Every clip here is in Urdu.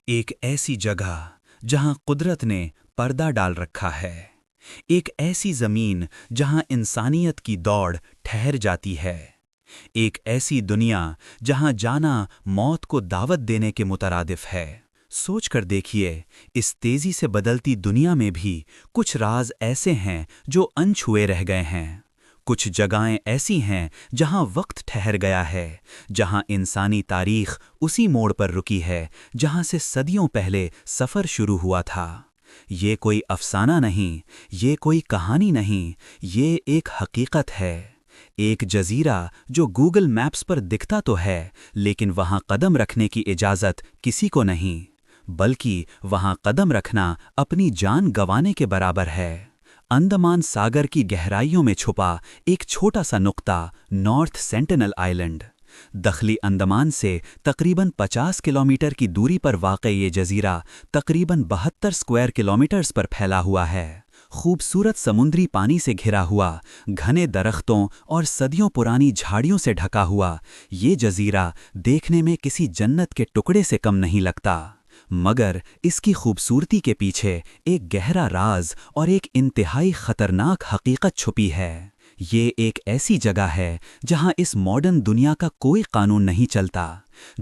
ایک ایسی جگہ جہاں قدرت نے پردہ ڈال رکھا ہے، ایک ایسی زمین جہاں انسانیت کی دوڑ ٹھہر جاتی ہے، ایک ایسی دنیا جہاں جانا موت کو دعوت دینے کے مترادف ہے۔ سوچ کر دیکھیے، اس تیزی سے بدلتی دنیا میں بھی کچھ راز ایسے ہیں جو انچھوئے رہ گئے ہیں، کچھ جگہیں ایسی ہیں جہاں وقت ٹھہر گیا ہے، جہاں انسانی تاریخ اسی موڑ پر رکی ہے جہاں سے صدیوں پہلے سفر شروع ہوا تھا۔ یہ کوئی افسانہ نہیں، یہ کوئی کہانی نہیں، یہ ایک حقیقت ہے۔ ایک جزیرہ جو گوگل میپس پر دکھتا تو ہے، لیکن وہاں قدم رکھنے کی اجازت کسی کو نہیں، بلکہ وہاں قدم رکھنا اپنی جان گنوانے کے برابر ہے۔ انڈمان ساگر کی گہرائیوں میں چھپا ایک چھوٹا سا نقطہ، نارتھ سینٹینل آئیلینڈ۔ داخلی انڈمان سے تقریباً 50 کلومیٹر کی دوری پر واقع یہ جزیرہ تقریباً 72 اسکوائر کلومیٹرز پر پھیلا ہوا ہے۔ خوبصورت سمندری پانی سے گھرا ہوا، گھنے درختوں اور صدیوں پرانی جھاڑیوں سے ڈھکا ہوا، یہ جزیرہ دیکھنے میں کسی جنت کے ٹکڑے سے کم نہیں لگتا، مگر اس کی خوبصورتی کے پیچھے ایک گہرا راز اور ایک انتہائی خطرناک حقیقت چھپی ہے۔ یہ ایک ایسی جگہ ہے جہاں اس ماڈرن دنیا کا کوئی قانون نہیں چلتا،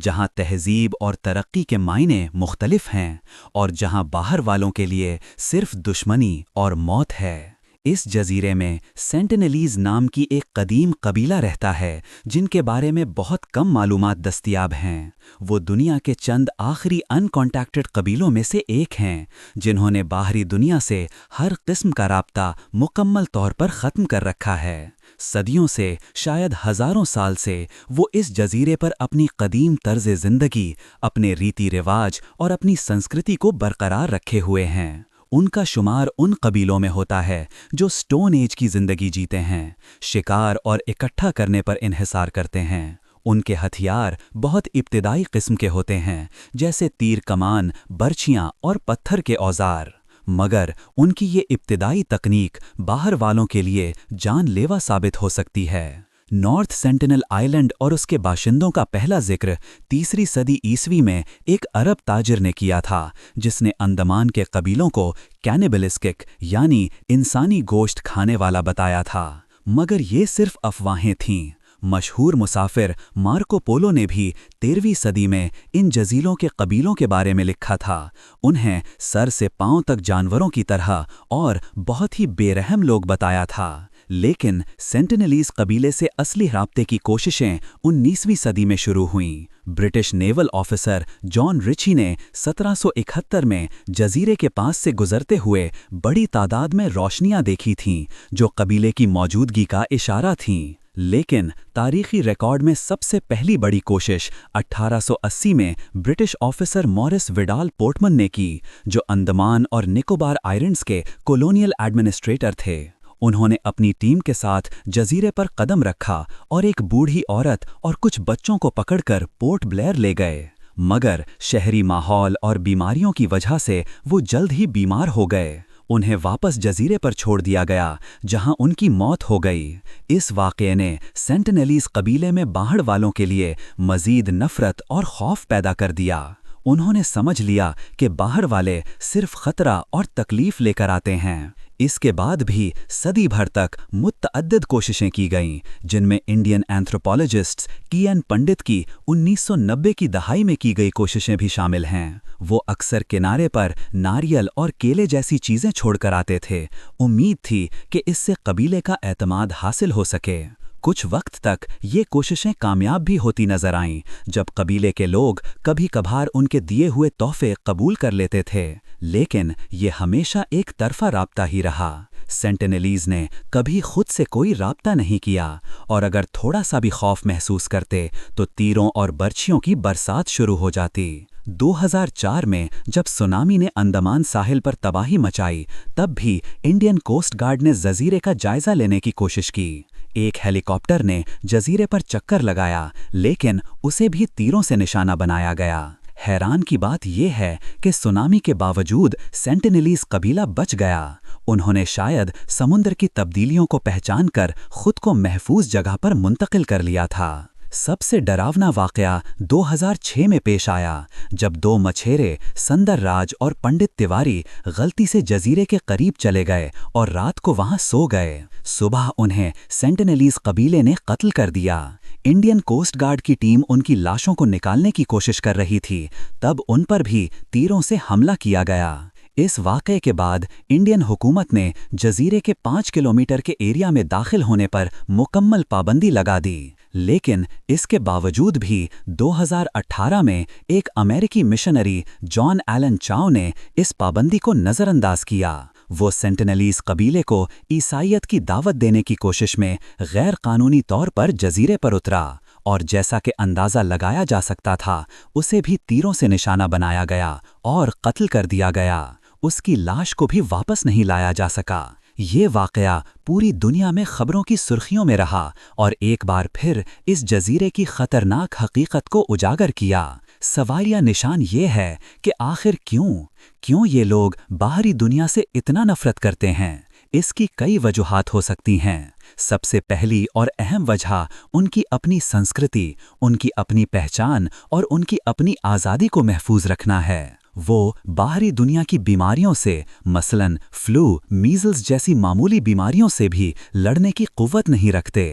جہاں تہذیب اور ترقی کے معنی مختلف ہیں، اور جہاں باہر والوں کے لیے صرف دشمنی اور موت ہے۔ اس جزیرے میں سینٹینلیز نام کی ایک قدیم قبیلہ رہتا ہے جن کے بارے میں بہت کم معلومات دستیاب ہیں۔ وہ دنیا کے چند آخری ان کانٹیکٹڈ قبیلوں میں سے ایک ہیں جنہوں نے باہری دنیا سے ہر قسم کا رابطہ مکمل طور پر ختم کر رکھا ہے۔ صدیوں سے، شاید ہزاروں سال سے، وہ اس جزیرے پر اپنی قدیم طرز زندگی، اپنے ریتی رواج اور اپنی سنسکرتی کو برقرار رکھے ہوئے ہیں۔ ان کا شمار ان قبیلوں میں ہوتا ہے جو سٹون ایج کی زندگی جیتے ہیں، شکار اور اکٹھا کرنے پر انحصار کرتے ہیں۔ ان کے ہتھیار بہت ابتدائی قسم کے ہوتے ہیں، جیسے تیر کمان، برچھیاں اور پتھر کے اوزار، مگر ان کی یہ ابتدائی تکنیک باہر والوں کے لیے جان لیوا ثابت ہو سکتی ہے۔ نارتھ سینٹینل آئیلینڈ اور اس کے باشندوں کا پہلا ذکر 3 صدی عیسوی میں ایک عرب تاجر نے کیا تھا جس نے انڈمان کے قبیلوں کو کینیبلسٹک یعنی انسانی گوشت کھانے والا بتایا تھا، مگر یہ صرف افواہیں تھیں۔ مشہور مسافر مارکو پولو نے بھی 13ویں صدی میں ان جزیروں کے قبیلوں کے بارے میں لکھا تھا۔ انہیں سر سے پاؤں تک جانوروں کی طرح اور بہت ہی بے رحم لوگ بتایا تھا، لیکن سینٹینلیز قبیلے سے اصلی رابطے کی کوششیں 19ویں صدی میں شروع ہوئیں۔ برٹش نیول آفیسر جان رچی نے 1771 میں جزیرے کے پاس سے گزرتے ہوئے بڑی تعداد میں روشنیاں دیکھی تھیں جو قبیلے کی موجودگی کا اشارہ تھیں، لیکن تاریخی ریکارڈ میں سب سے پہلی بڑی کوشش 1880 میں برٹش آفیسر موریس وڈال پورٹمن نے کی، جو انڈمان اور نکوبار آئیلینڈز کے کولونیل ایڈمنسٹریٹر تھے۔ انہوں نے اپنی ٹیم کے ساتھ جزیرے پر قدم رکھا اور ایک بوڑھی عورت اور کچھ بچوں کو پکڑ کر پورٹ بلیئر لے گئے، مگر شہری ماحول اور بیماریوں کی وجہ سے وہ جلد ہی بیمار ہو گئے۔ انہیں واپس جزیرے پر چھوڑ دیا گیا جہاں ان کی موت ہو گئی۔ اس واقعے نے سینٹینلیز قبیلے میں باہر والوں کے لیے مزید نفرت اور خوف پیدا کر دیا۔ انہوں نے سمجھ لیا کہ باہر والے صرف خطرہ اور تکلیف لے کر آتے ہیں۔ اس کے بعد بھی صدی بھر تک متعدد کوششیں کی گئیں، جن میں انڈین اینتھروپولوجسٹ کی این پنڈت کی 1990 کی دہائی میں کی گئی کوششیں بھی شامل ہیں۔ وہ اکثر کنارے پر ناریل اور کیلے جیسی چیزیں چھوڑ کر آتے تھے، امید تھی کہ اس سے قبیلے کا اعتماد حاصل ہو سکے۔ کچھ وقت تک یہ کوششیں کامیاب بھی ہوتی نظر آئیں، جب قبیلے کے لوگ کبھی کبھار ان کے دیے ہوئے تحفے قبول کر لیتے تھے، لیکن یہ ہمیشہ ایک طرفہ رابطہ ہی رہا۔ سینٹینلیز نے کبھی خود سے کوئی رابطہ نہیں کیا، اور اگر تھوڑا سا بھی خوف محسوس کرتے تو تیروں اور برچھیوں کی برسات شروع ہو جاتی۔ 2004 میں جب سونامی نے انڈمان ساحل پر تباہی مچائی، تب بھی انڈین کوسٹ گارڈ نے جزیرے کا جائزہ لینے کی کوشش کی۔ ایک ہیلی کاپٹر نے جزیرے پر چکر لگایا، لیکن اسے بھی تیروں سے نشانہ بنایا گیا۔ حیران کی بات یہ ہے کہ سونامی کے باوجود سینٹینلیز قبیلہ بچ گیا۔ انہوں نے شاید سمندر کی تبدیلیوں کو پہچان کر خود کو محفوظ جگہ پر منتقل کر لیا تھا۔ سب سے ڈراونا واقعہ 2006 میں پیش آیا جب دو مچھیرے سندر راج اور پنڈت تیواری غلطی سے جزیرے کے قریب چلے گئے اور رات کو وہاں سو گئے۔ صبح انہیں سینٹینلیز قبیلے نے قتل کر دیا۔ انڈین کوسٹ گارڈ کی ٹیم ان کی لاشوں کو نکالنے کی کوشش کر رہی تھی، تب ان پر بھی تیروں سے حملہ کیا گیا۔ اس واقعے کے بعد انڈین حکومت نے جزیرے کے 5 کلومیٹر کے ایریا میں داخل ہونے پر مکمل پابندی لگا دی، لیکن اس کے باوجود بھی 2018 میں ایک امریکی مشنری جان ایلن چاؤ نے اس پابندی کو نظر انداز کیا۔ وہ سینٹینلیز قبیلے کو عیسائیت کی دعوت دینے کی کوشش میں غیر قانونی طور پر جزیرے پر اترا، اور جیسا کہ اندازہ لگایا جا سکتا تھا اسے بھی تیروں سے نشانہ بنایا گیا اور قتل کر دیا گیا۔ اس کی لاش کو بھی واپس نہیں لایا جا سکا۔ یہ واقعہ پوری دنیا میں خبروں کی سرخیوں میں رہا اور ایک بار پھر اس جزیرے کی خطرناک حقیقت کو اجاگر کیا۔ سوالیہ نشان یہ ہے کہ آخر کیوں یہ لوگ باہری دنیا سے اتنا نفرت کرتے ہیں؟ اس کی کئی وجوہات ہو سکتی ہیں۔ سب سے پہلی اور اہم وجہ ان کی اپنی سنسکرتی، ان کی اپنی پہچان اور ان کی اپنی آزادی کو محفوظ رکھنا ہے۔ وہ باہری دنیا کی بیماریوں سے، مثلاً فلو، میزلز جیسی معمولی بیماریوں سے بھی لڑنے کی قوت نہیں رکھتے۔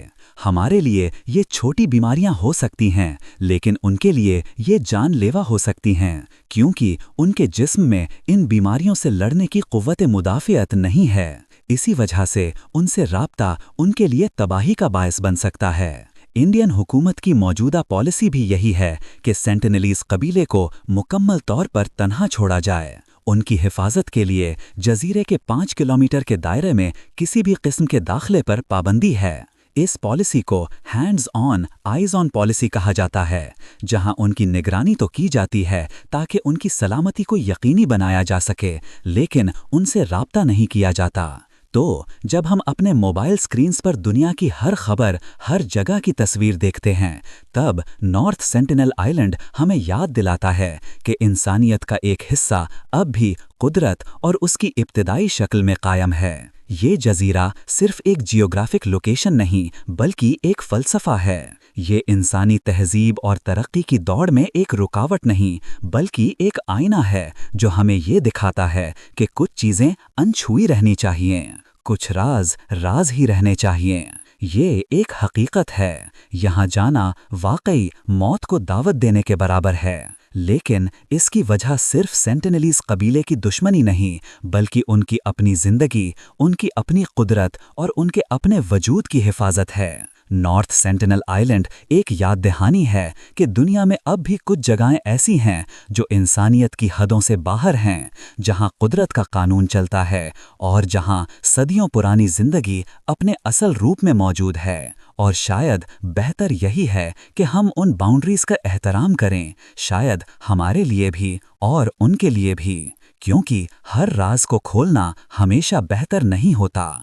ہمارے لیے یہ چھوٹی بیماریاں ہو سکتی ہیں، لیکن ان کے لیے یہ جان لیوا ہو سکتی ہیں، کیونکہ ان کے جسم میں ان بیماریوں سے لڑنے کی قوت مدافعت نہیں ہے۔ اسی وجہ سے ان سے رابطہ ان کے لیے تباہی کا باعث بن سکتا ہے۔ انڈین حکومت کی موجودہ پالیسی بھی یہی ہے کہ سینٹینلیز قبیلے کو مکمل طور پر تنہا چھوڑا جائے۔ ان کی حفاظت کے لیے جزیرے کے 5 کلومیٹر کے دائرے میں کسی بھی قسم کے داخلے پر پابندی ہے۔ اس پالیسی کو hands on eyes on policy کہا جاتا ہے، جہاں ان کی نگرانی تو کی جاتی ہے تاکہ ان کی سلامتی کو یقینی بنایا جا سکے، لیکن ان سے رابطہ نہیں کیا جاتا۔ تو جب ہم اپنے موبائل سکرینز پر دنیا کی ہر خبر، ہر جگہ کی تصویر دیکھتے ہیں، تب نارتھ سینٹینل آئیلینڈ ہمیں یاد دلاتا ہے کہ انسانیت کا ایک حصہ اب بھی قدرت اور اس کی ابتدائی شکل میں قائم ہے۔ یہ جزیرہ صرف ایک جیوگرافک لوکیشن نہیں بلکہ ایک فلسفہ ہے۔ یہ انسانی تہذیب اور ترقی کی دوڑ میں ایک رکاوٹ نہیں بلکہ ایک آئینہ ہے جو ہمیں یہ دکھاتا ہے کہ کچھ چیزیں انچھوئی رہنی چاہیے، کچھ راز ہی رہنے چاہیے۔ یہ ایک حقیقت ہے، یہاں جانا واقعی موت کو دعوت دینے کے برابر ہے، لیکن اس کی وجہ صرف سینٹینلیز قبیلے کی دشمنی نہیں بلکہ ان کی اپنی زندگی، ان کی اپنی قدرت اور ان کے اپنے وجود کی حفاظت ہے۔ نارتھ سینٹینل آئیلینڈ ایک یاد دہانی ہے کہ دنیا میں اب بھی کچھ جگہیں ایسی ہیں جو انسانیت کی حدوں سے باہر ہیں، جہاں قدرت کا قانون چلتا ہے اور جہاں صدیوں پرانی زندگی اپنے اصل روپ میں موجود ہے۔ اور شاید بہتر یہی ہے کہ ہم ان باؤنڈریز کا احترام کریں، شاید ہمارے لیے بھی اور ان کے لیے بھی، کیونکہ ہر راز کو کھولنا ہمیشہ بہتر نہیں ہوتا۔